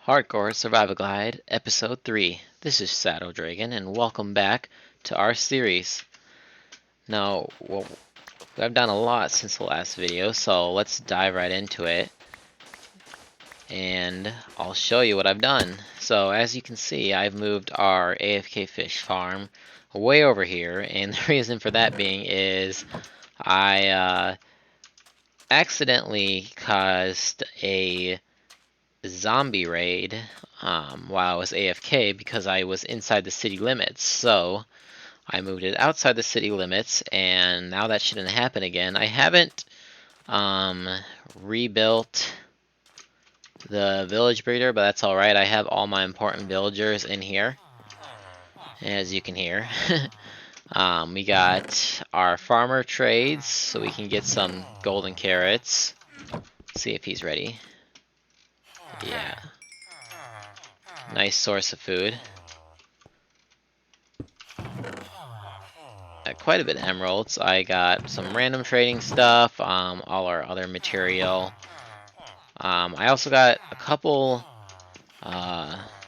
Hardcore Survival Guide, Episode 3. This is Shadow Dragon, and welcome back to our series. Now, I've done a lot since the last video, so let's dive right into it. And I'll show you what I've done. So, as you can see, I've moved our AFK fish farm way over here, and the reason for that being is I accidentally caused a zombie raid while I was AFK because I was inside the city limits. So I moved it outside the city limits, and now that shouldn't happen again. I haven't rebuilt the village breeder, but that's alright. I have all my important villagers in here, as you can hear. We got our farmer trades, so we can get some golden carrots. Let's see if he's ready. Yeah. Nice source of food. Quite a bit of emeralds. I got some random trading stuff, all our other material. I also got a couple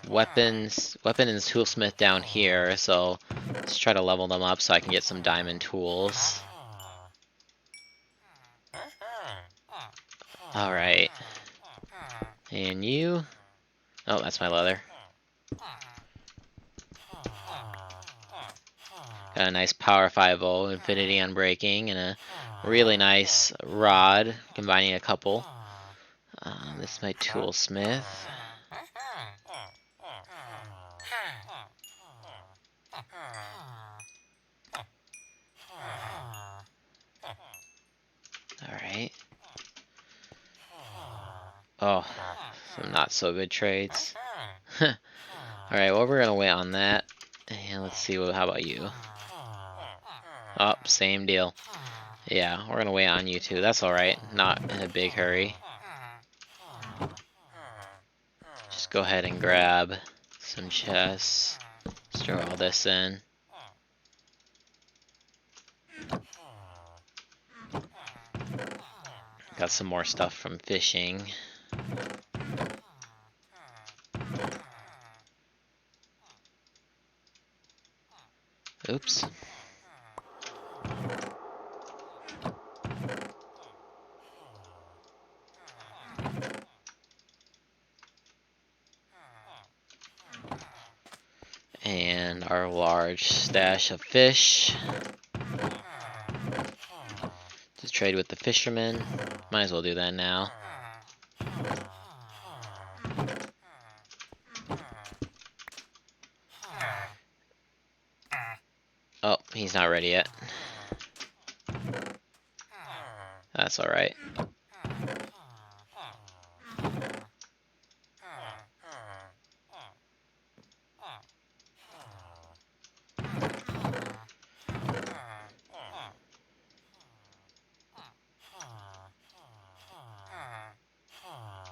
weapon and toolsmith down here, so let's try to level them up so I can get some diamond tools. Alright. And you? Oh, that's my leather. Got a nice power 5-0, infinity unbreaking, and a really nice rod, combining a couple. This is my toolsmith. Alright. Oh, some not so good trades. Alright, well, we're gonna wait on that. And let's see, how about you? Oh, same deal. Yeah, we're gonna wait on you too. That's alright. Not in a big hurry. Just go ahead and grab some chests. Let's throw all this in. Got some more stuff from fishing. Oops. And our large stash of fish. To trade with the fishermen. Might as well do that now. Oh, he's not ready yet. That's alright.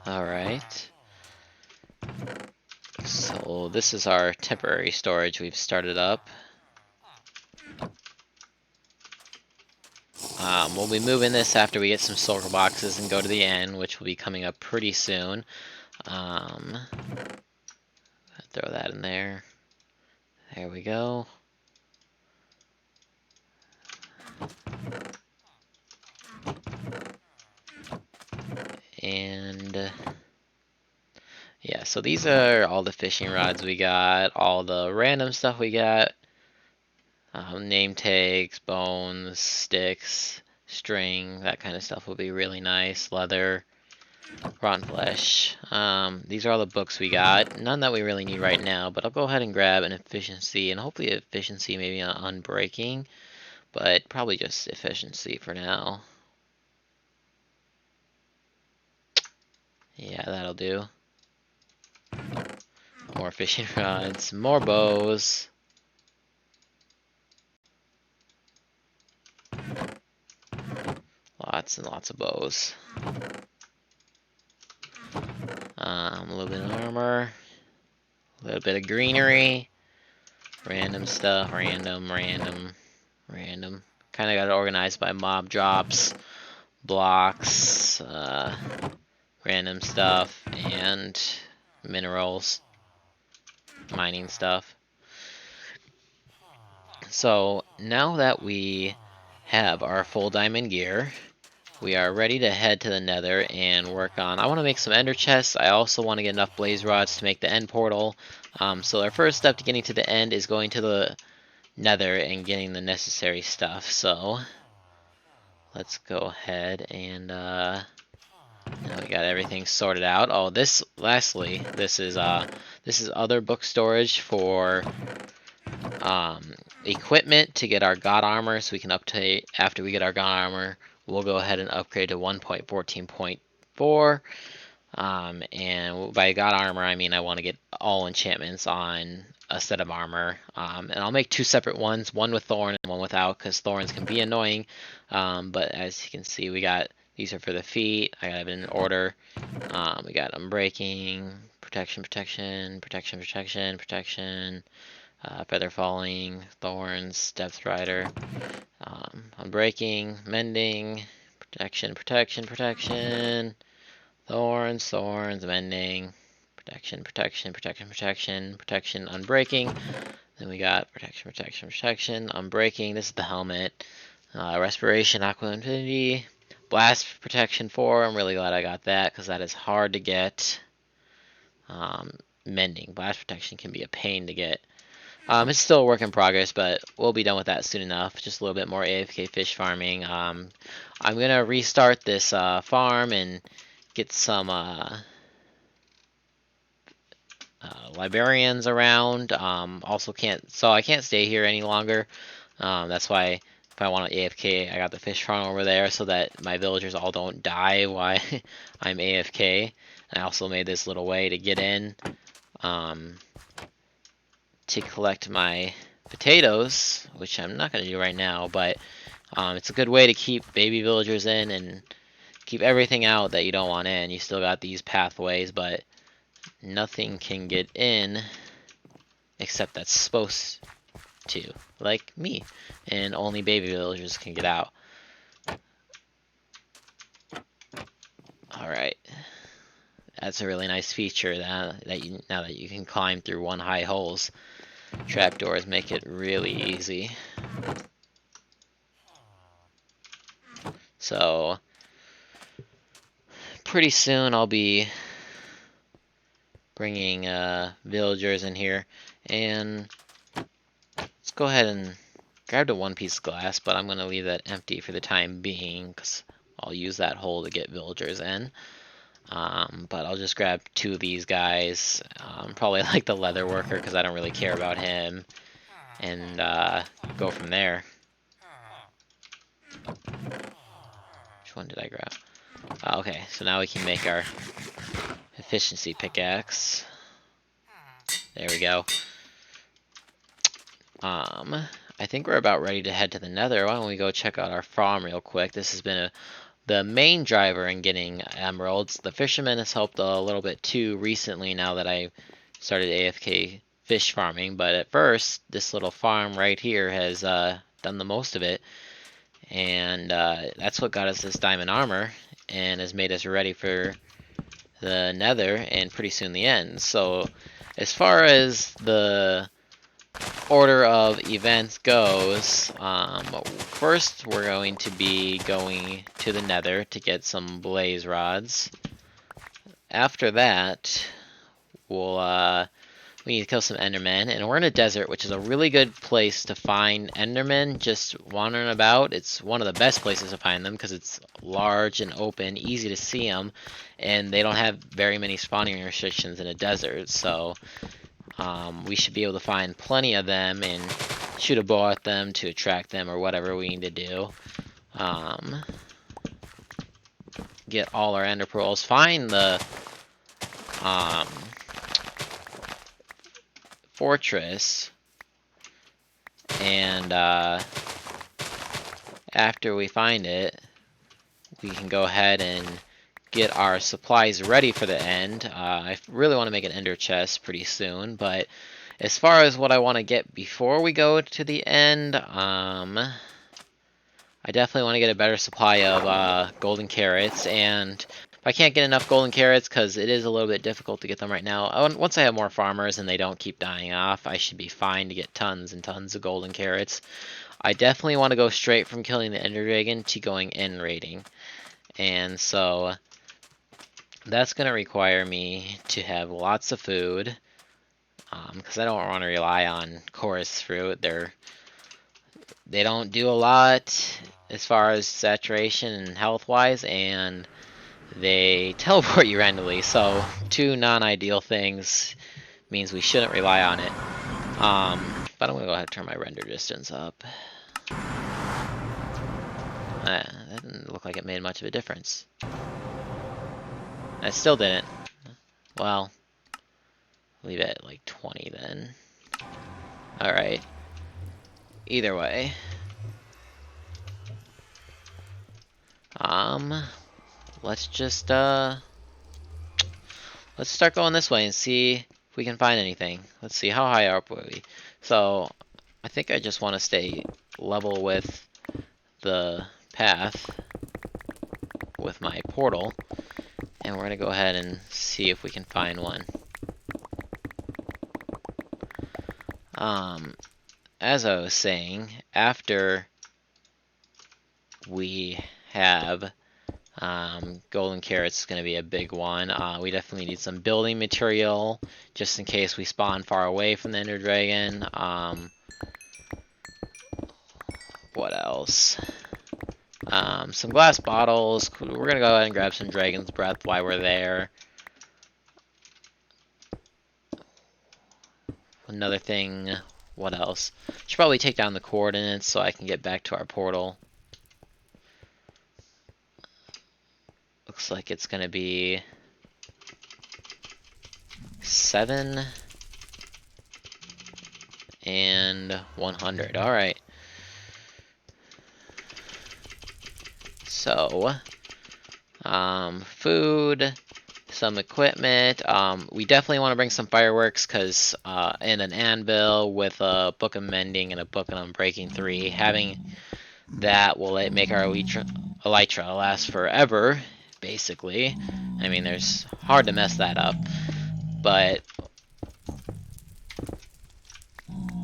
Alright. So this is our temporary storage we've started up. We'll be moving this after we get some silver boxes and go to the end, which will be coming up pretty soon. Throw that in there. There we go. And yeah, so these are all the fishing rods we got, all the random stuff we got. Name tags, bones, sticks, string, that kind of stuff will be really nice. Leather, rotten flesh. These are all the books we got. None that we really need right now, but I'll go ahead and grab an efficiency, and hopefully efficiency maybe on unbreaking, but probably just efficiency for now. Yeah, that'll do. More fishing rods, more bows. Lots and lots of bows. A little bit of armor. A little bit of greenery. Random stuff. Random. Kind of got it organized by mob drops, blocks, random stuff, and minerals, mining stuff. So now that we have our full diamond gear, we are ready to head to the Nether and work on. I want to make some ender chests. I also want to get enough blaze rods to make the end portal. So our first step to getting to the end is going to the Nether and getting the necessary stuff. So let's go ahead and now we got everything sorted out. Oh, lastly, this is other book storage for equipment to get our god armor, so we can update after we get our god armor. We'll go ahead and upgrade to 1.14.4. And by god armor, I mean I want to get all enchantments on a set of armor. And I'll make two separate ones, one with thorn and one without, because thorns can be annoying. But as you can see, we got these are for the feet. I got them in order. We got unbreaking, protection, protection, protection, protection, protection. Feather falling, thorns, depth rider, unbreaking, mending, protection, protection, protection, thorns, thorns, mending, protection, protection, protection, protection, protection, unbreaking. Then we got protection, protection, protection, unbreaking. This is the helmet. Respiration, aqua infinity, blast protection 4. I'm really glad I got that because that is hard to get. Mending, blast protection can be a pain to get. It's still a work in progress, but we'll be done with that soon enough. Just a little bit more AFK fish farming. I'm gonna restart this farm and get some librarians around. Also I can't stay here any longer. That's why if I want to AFK, I got the fish farm over there so that my villagers all don't die while I'm AFK. I also made this little way to get in. To collect my potatoes, which I'm not going to do right now, but it's a good way to keep baby villagers in and keep everything out that you don't want in. You still got these pathways, but nothing can get in except that's supposed to, like me, and only baby villagers can get out. Alright, that's a really nice feature now that you can climb through one high holes. Trapdoors make it really easy. So pretty soon I'll be bringing villagers in here, and let's go ahead and grab the one piece of glass, but I'm going to leave that empty for the time being because I'll use that hole to get villagers in. But I'll just grab two of these guys, probably like the leather worker because I don't really care about him, and go from there. Which one did I grab? Okay, so now we can make our efficiency pickaxe. There we go. I think we're about ready to head to the Nether. Why don't we go check out our farm real quick? This has been the main driver in getting emeralds. The fisherman has helped a little bit too recently now that I started AFK fish farming. But at first, this little farm right here has done the most of it. And that's what got us this diamond armor and has made us ready for the Nether and pretty soon the end. So as far as the order of events goes, first we're going to be going to the Nether to get some blaze rods. After that, we need to kill some endermen, and we're in a desert, which is a really good place to find endermen just wandering about. It's one of the best places to find them because it's large and open, easy to see them, and they don't have very many spawning restrictions in a desert, so we should be able to find plenty of them and shoot a bow at them to attract them or whatever we need to do. Get all our ender pearls, find the fortress, and after we find it, we can go ahead and get our supplies ready for the end. I really want to make an ender chest pretty soon, but as far as what I want to get before we go to the end, I definitely want to get a better supply of golden carrots, and I can't get enough golden carrots, because it is a little bit difficult to get them right now. Once I have more farmers and they don't keep dying off, I should be fine to get tons and tons of golden carrots. I definitely want to go straight from killing the Ender Dragon to going in raiding. And so that's going to require me to have lots of food, because I don't want to rely on chorus fruit. They don't do a lot as far as saturation and health wise, and they teleport you randomly. So two non-ideal things means we shouldn't rely on it. But I'm gonna go ahead and turn my render distance up. That didn't look like it made much of a difference. I still didn't. Well, leave it at like 20 then. Alright. Either way. Let's just, let's start going this way and see if we can find anything. Let's see, how high up are we? So, I think I just want to stay level with the path with my portal. And we're going to go ahead and see if we can find one. As I was saying, after we have golden carrots is going to be a big one. We definitely need some building material just in case we spawn far away from the Ender Dragon. What else? Some glass bottles. We're going to go ahead and grab some Dragon's Breath while we're there. Another thing, what else? Should probably take down the coordinates so I can get back to our portal. Looks like it's going to be 7 and 100. Alright. So, food, some equipment. We definitely want to bring some fireworks, because and an anvil with a book of mending and a book of unbreaking 3. Having that will make our elytra last forever, basically. I mean, there's hard to mess that up, but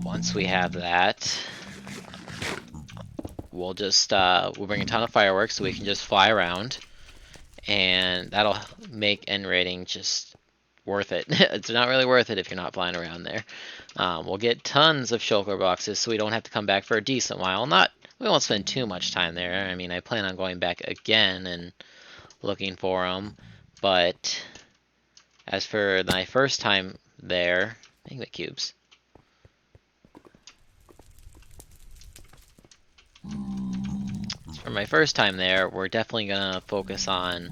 once we have that, we'll just we'll bring a ton of fireworks so we can just fly around, and that'll make end rating just worth it. It's not really worth it if you're not flying around there. We'll get tons of shulker boxes, so we don't have to come back for a decent while. We won't spend too much time there. I mean, I plan on going back again and looking for them, but as for my first time there, magma cubes. For my first time there, we're definitely gonna focus on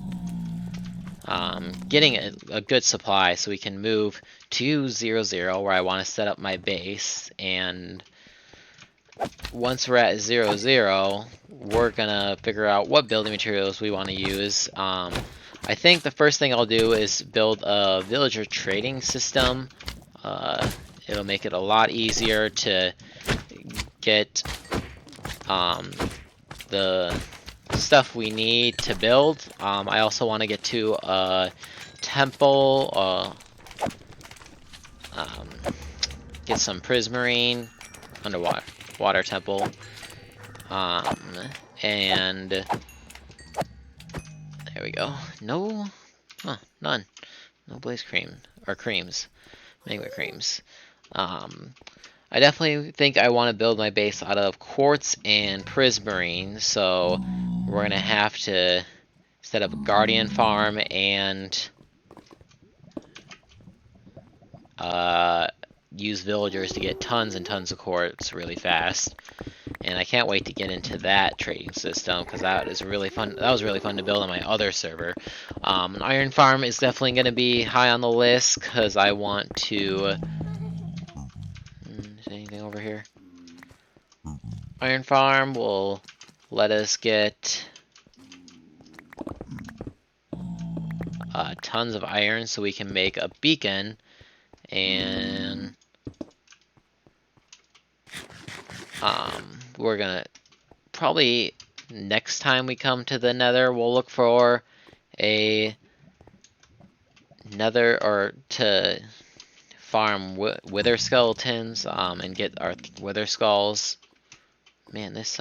getting a good supply so we can move to 0-0 where I want to set up my base, and once we're at 0-0, we're gonna figure out what building materials we want to use. I think the first thing I'll do is build a villager trading system. It'll make it a lot easier to get the stuff we need to build. I also want to get to a temple, get some prismarine, underwater temple, and there we go. No, none. No blaze cream or creams, magma creams. I definitely think I want to build my base out of quartz and prismarine, so we're gonna have to set up a guardian farm and use villagers to get tons and tons of quartz really fast. And I can't wait to get into that trading system, because that is really fun. That was really fun to build on my other server. An iron farm is definitely going to be high on the list, because I want to. Is anything over here? Iron farm will let us get tons of iron, so we can make a beacon. And we're gonna probably next time we come to the Nether, we'll look for a nether or to farm wither skeletons and get our wither skulls. Man, this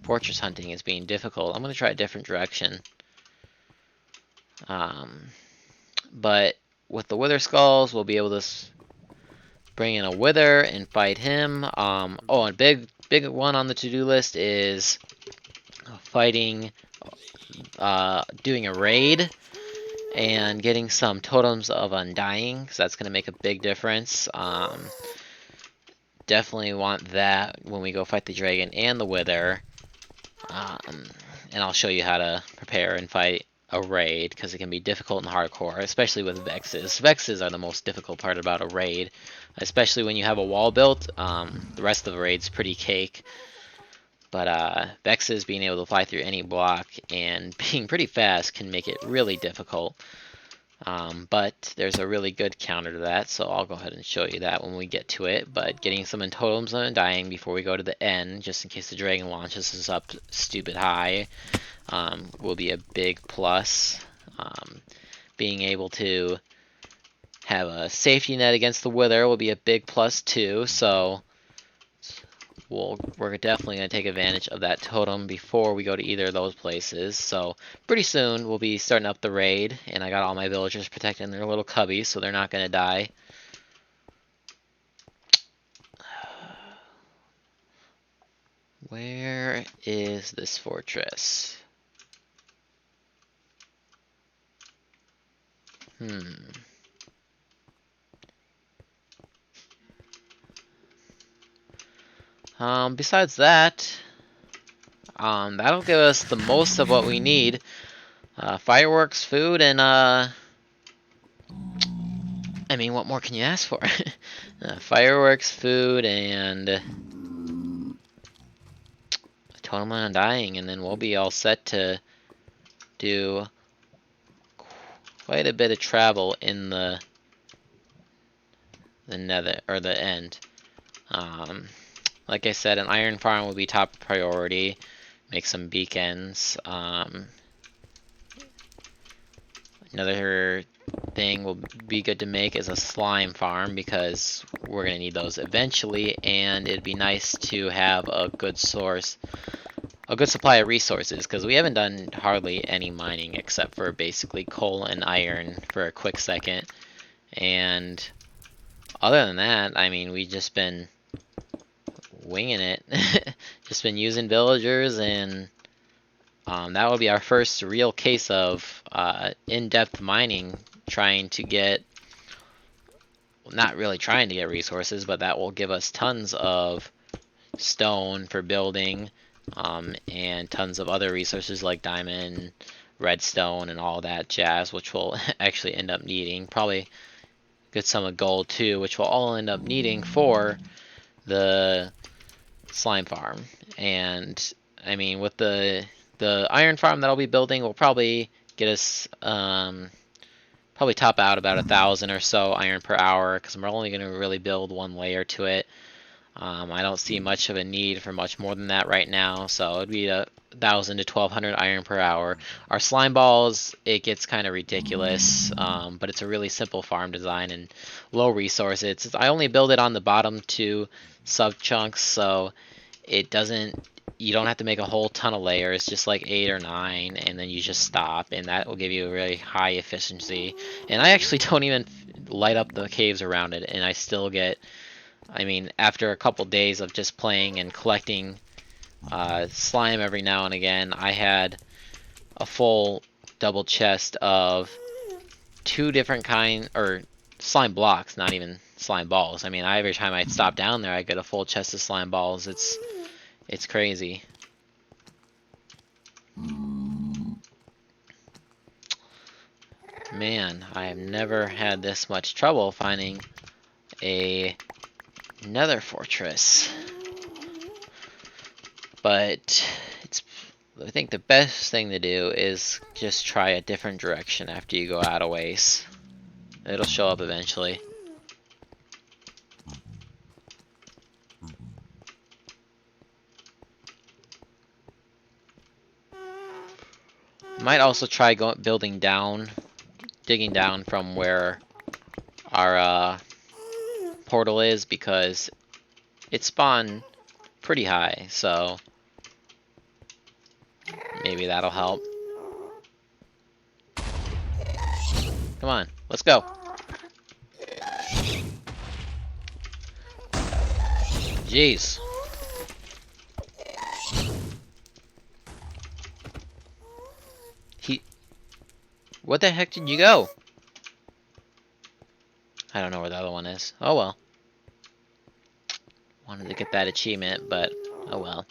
fortress hunting is being difficult. I'm gonna try a different direction. But with the wither skulls, we'll be able to bring in a wither and fight him. Oh, and big one on the to-do list is fighting, doing a raid and getting some totems of undying, because that's going to make a big difference. Definitely want that when we go fight the dragon and the wither. And I'll show you how to prepare and fight a raid, because it can be difficult and hardcore, especially with vexes. Vexes are the most difficult part about a raid, especially when you have a wall built. The rest of the raid's pretty cake. But vexes, being able to fly through any block and being pretty fast, can make it really difficult. But there's a really good counter to that, so I'll go ahead and show you that when we get to it. But getting some totems and undying before we go to the end, just in case the dragon launches us up stupid high, will be a big plus. Being able to have a safety net against the wither will be a big plus too, so we're definitely going to take advantage of that totem before we go to either of those places. So pretty soon we'll be starting up the raid, and I got all my villagers protecting their little cubbies so they're not going to die. Where is this fortress? Besides that, that'll give us the most of what we need. Fireworks, food, and I mean, what more can you ask for? Fireworks, food, and totem on undying, and then we'll be all set to do quite a bit of travel in the nether, or the end. Like I said, an iron farm will be top priority. Make some beacons. Another thing will be good to make is a slime farm, because we're going to need those eventually, and it'd be nice to have a good source, a good supply of resources, because we haven't done hardly any mining except for basically coal and iron for a quick second. And other than that, I mean, we've just been winging it. Just been using villagers, and that will be our first real case of in-depth mining, trying to get, not really trying to get resources, but that will give us tons of stone for building, and tons of other resources like diamond, redstone, and all that jazz, which we'll actually end up needing. Probably get some of gold too, which we'll all end up needing for the slime farm. And I mean, with the iron farm that I'll be building will probably get us probably top out about 1,000 or so iron per hour, because we're only going to really build one layer to it. I don't see much of a need for much more than that right now, so it'd be 1,000 to 1,200 iron per hour. Our slime balls, it gets kind of ridiculous, but it's a really simple farm design and low resources. I only build it on the bottom 2 sub chunks, so it doesn't, you don't have to make a whole ton of layers, just like 8 or 9, and then you just stop, and that will give you a really high efficiency. And I actually don't even light up the caves around it, and I still get, I mean, after a couple days of just playing and collecting slime every now and again, I had a full double chest of 2 different kind, or slime blocks, not even slime balls. I mean, every time I stop down there, I get a full chest of slime balls. It's crazy. Man, I have never had this much trouble finding a nether fortress. But I think the best thing to do is just try a different direction after you go out of ways. It'll show up eventually. Might also try building down digging down from where our portal is, because it spawned pretty high, so maybe that'll help. Come on, let's go. Jeez. What the heck did you go? I don't know where the other one is. Oh well. Wanted to get that achievement, but oh well.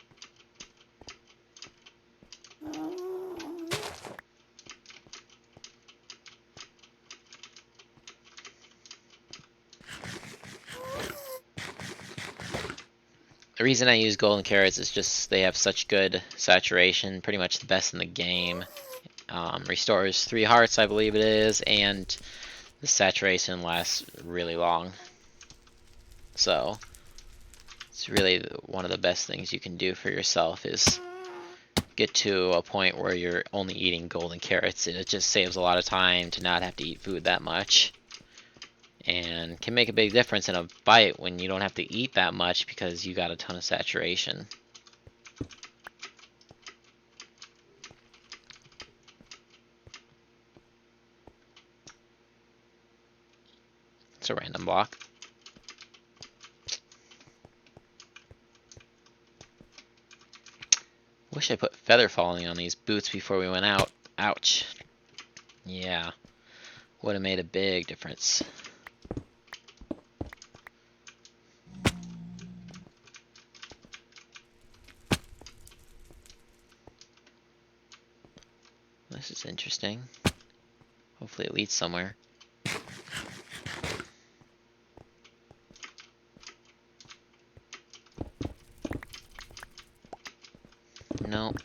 The reason I use golden carrots is just they have such good saturation, pretty much the best in the game. Restores 3 hearts, I believe it is, and the saturation lasts really long. So it's really one of the best things you can do for yourself is get to a point where you're only eating golden carrots, and it just saves a lot of time to not have to eat food that much. And can make a big difference in a bite when you don't have to eat that much because you got a ton of saturation. It's a random block. Wish I put feather falling on these boots before we went out. Ouch. Yeah, would have made a big difference. This is interesting. Hopefully it leads somewhere. Nope.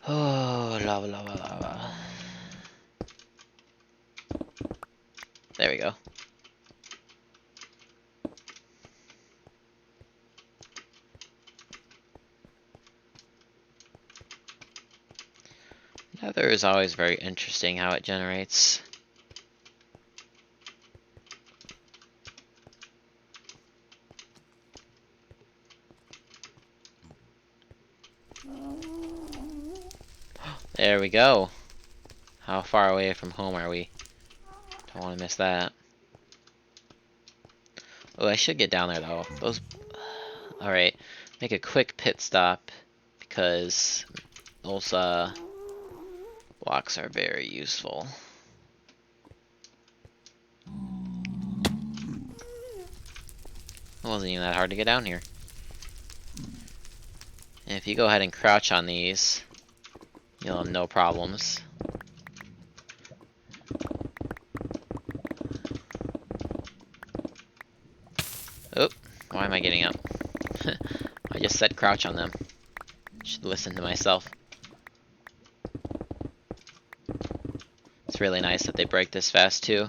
Oh, lava, lava, lava. There we go. Nether is always very interesting how it generates. There we go. How far away from home are we? Don't want to miss that. Oh, I should get down there though. Those. Alright, make a quick pit stop because those blocks are very useful. It wasn't even that hard to get down here. And if you go ahead and crouch on these, you'll have no problems. Oh, why am I getting up? I just said crouch on them. Should listen to myself. It's really nice that they break this fast too.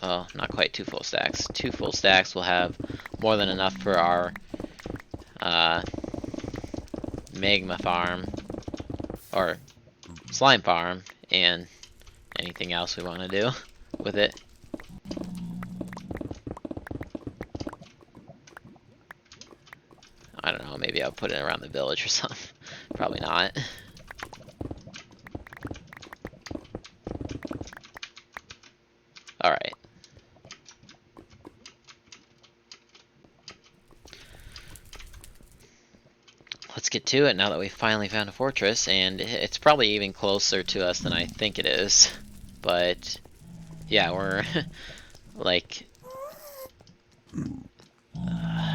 Oh, not quite 2 full stacks. 2 full stacks will have more than enough for our magma farm, or slime farm, and anything else we want to do with it. I don't know, maybe I'll put it around the village or something. Probably not. Alright. Let's get to it now that we finally found a fortress, and it's probably even closer to us than I think it is. But yeah, we're like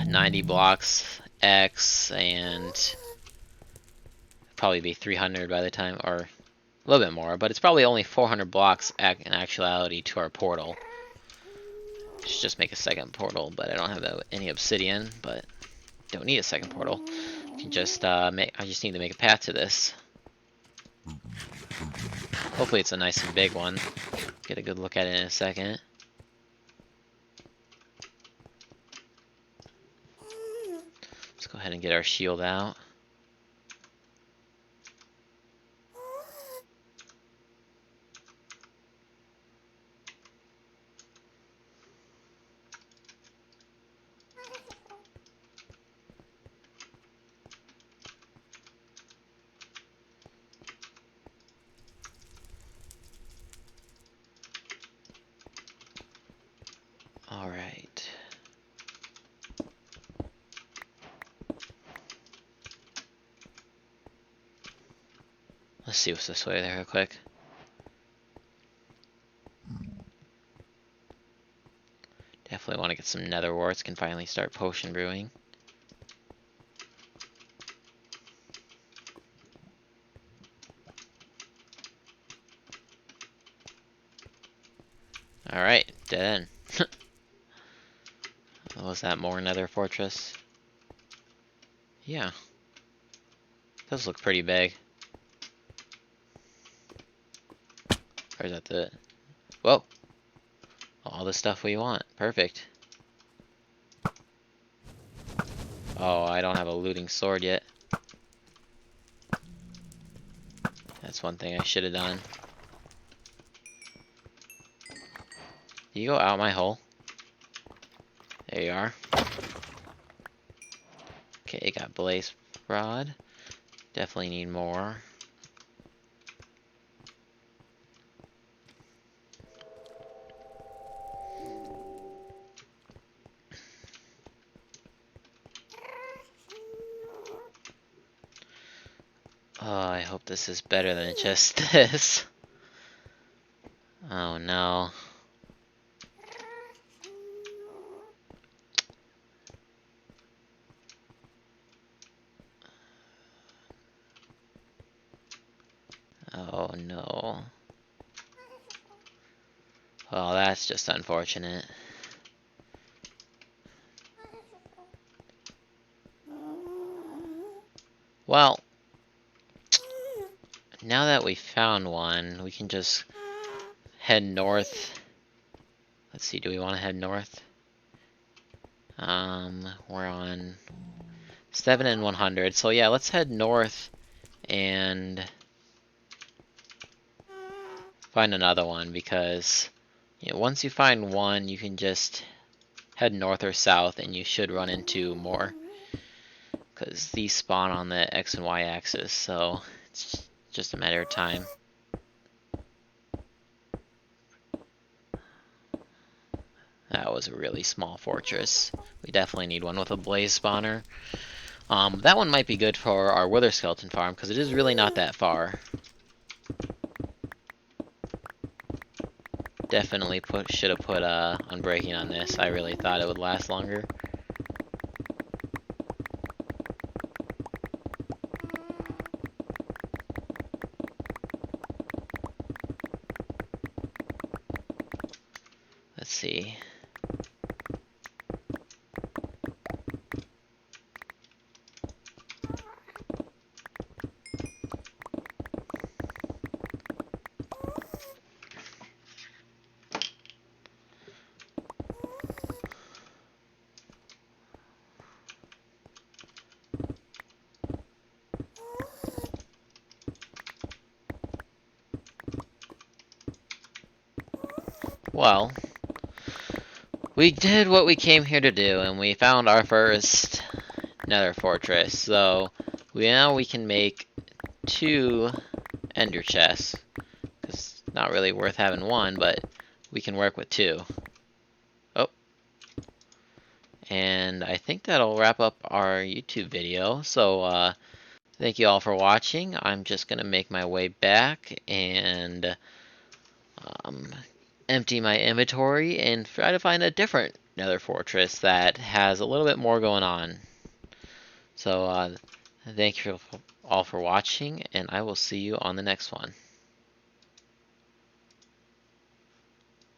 90 blocks X, and probably be 300 by the time, or A little bit more, but it's probably only 400 blocks in actuality to our portal. Should just make a second portal, but I don't have any obsidian, but don't need a second portal. I can just I just need to make a path to this. Hopefully it's a nice and big one. Get a good look at it in a second. Let's go ahead and get our shield out. Alright. Let's see what's this way there real quick. Definitely want to get some nether warts, can finally start potion brewing. Alright, dead end. Was that more nether fortress? Yeah. Does look pretty big. Or is that the... Whoa! All the stuff we want. Perfect. Oh, I don't have a looting sword yet. That's one thing I should have done. You go out my hole. There you are. Okay, got blaze rod. Definitely need more. Oh, I hope this is better than just this. Oh no. Oh no. Well, that's just unfortunate. Well, now that we found one, we can just head north. Let's see, do we want to head north? We're on 7 and 100. So yeah, let's head north and find another one, because once you find one, you can just head north or south and you should run into more, because these spawn on the X and Y axis, so it's just a matter of time. That was a really small fortress. We definitely need one with a blaze spawner. That one might be good for our wither skeleton farm, because it is really not that far. Definitely should have put unbreaking on this. I really thought it would last longer. Let's see. Well, we did what we came here to do, and we found our first nether fortress. So now we can make 2 ender chests. It's not really worth having one, but we can work with 2. Oh. And I think that'll wrap up our YouTube video. So thank you all for watching. I'm just going to make my way back and empty my inventory and try to find a different nether fortress that has a little bit more going on. So thank you all for watching, and I will see you on the next one.